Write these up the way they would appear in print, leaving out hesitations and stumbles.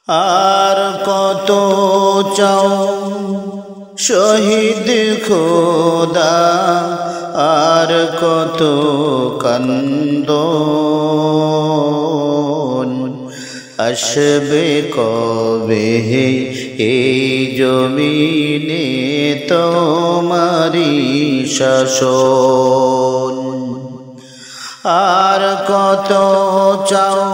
আর কত চাও শহীদ খোদা, আর কত কান্দো আসবে কবে এই জমিনে তোমারি শাসন। আর কত চাও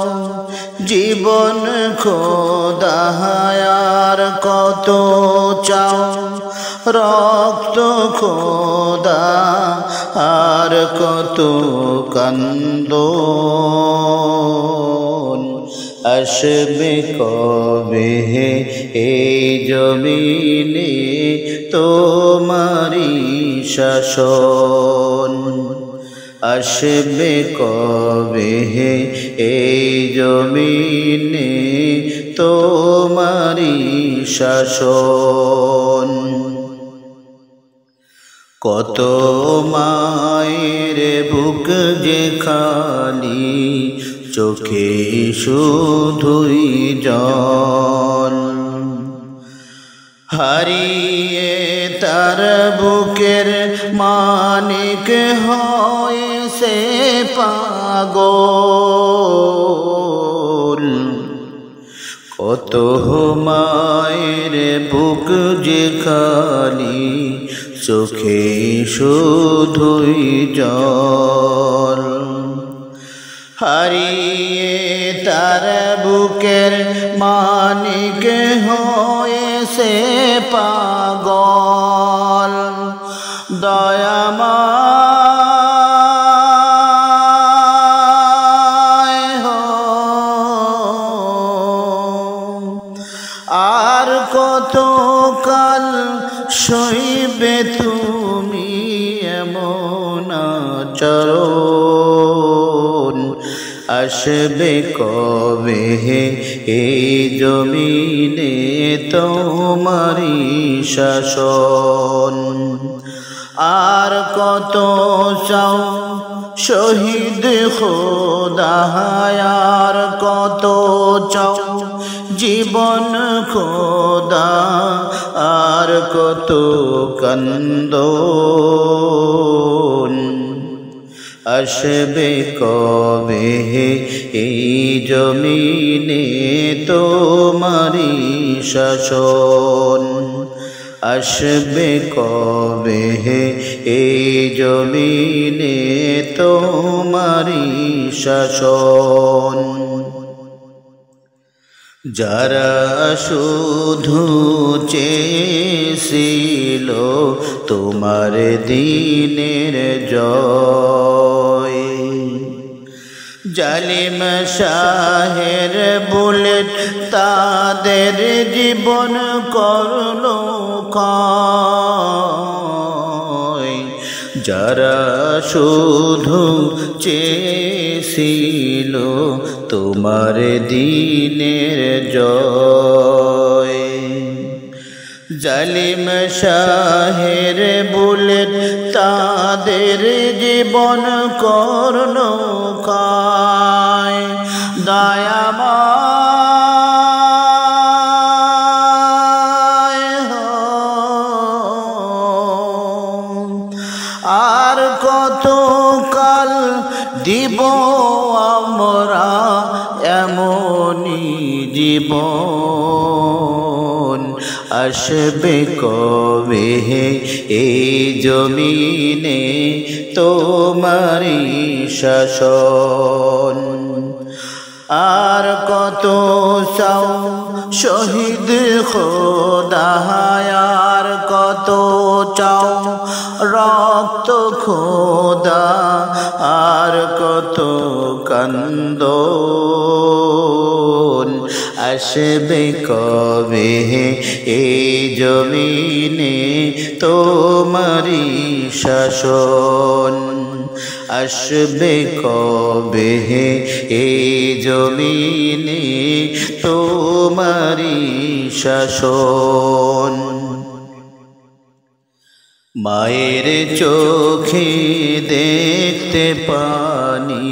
জীবন খোদা, আর কত চাও রক্ত খোদা, আর কত কান্দো আসবে কবে এই জমিনে তোমারি শাসন। আসবে কবে এই জমিনে তোমারি শাসন। কত মায়ের বুক যে খালি, চোখে শুধুই জল, হারিয়ে তার বুকের মানিক হয়েছে পাগল। কত মায়ের বুক যে খালি, চোখে শুধুই জল, হারিয়ে তার বুকের মানিক হয়েছে পাগল। দয়াময় হো, আর কত কাল সইবে তুমি এমন আচরণ। আসবে কবে এই জমিনে তোমারি শাসন। আর কত চাও শহীদ খোদা, আর কত চাও জীবন খোদা, আর কত কান্দো আসবে কবে এই জমিনে তোমারি শাসন। আসবে কবে এই জমিনে তোমারি শাসন। যারা শুধু চেয়েছিল তোমার দিনের জয়, জালিম শাহের বুলেট তাদের জীবন করলো ক্ষয়। যারা শুধু চেয়েছিল তোমার দিনের জয়, জালিম শাহের বুলেট তাদের জীবন করলো ক্ষয়। দয়াময় হো, আর কত কাল দিব আমরা এমনি জীবন। আসবে কবে এই জমিনে তোমারি শাসন। আর কত চাও শহীদ খোদা, আর কত চাও রক্ত খোদা, আর কত কান্দো আসবে কবে এই জমিনে তোমারি শাসন। আসবে কবে এই জমিনে তোমারি শাসন। মায়ের চোখে দেখতে পানি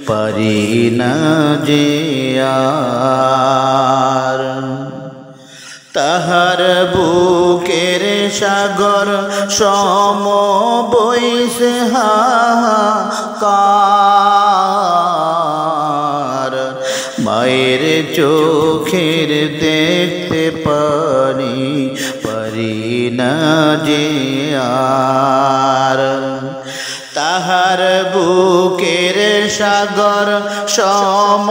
পারি না যে আর, বুকের সাগর সম বইছে হাহাকার মায়ের চোখের দেখতে পারি না যে আর তাহার বুকের সাগর সম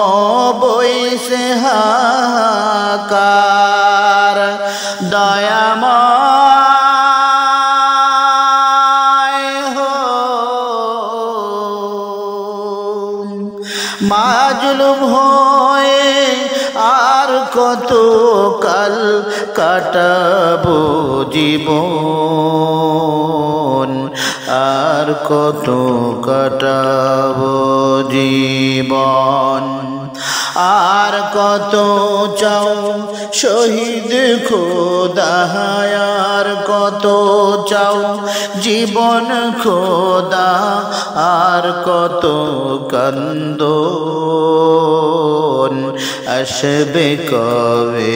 বইছে হাহাকার দয়াময় হো মাজলুম হয়ে আর কত কাল কাটাবো জীবন আর কত কাটাবো জীবন আর কত চাও শহীদ খোদা আর কত চাও জীবন খোদা আর কত কান্দো আসবে কবে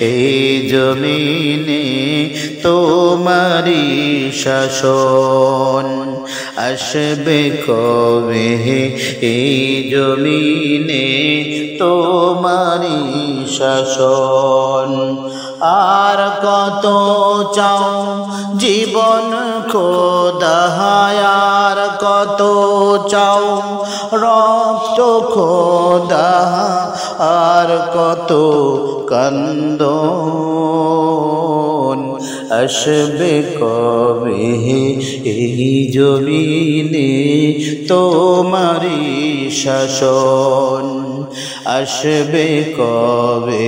এই জমিনে তোমারি শাসন আসবে কবে এই জমিনে তোমারি শাসন আর কত চাও জীবন খোদা আর কত চাও রক্ত খোদা আর কত কান্দন আসবে কবে এই জমিনে তোমারি শাসন আসবে কবে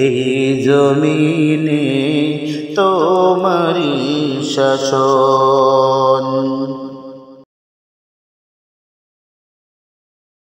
এই জমিনে তোমারি শাসন।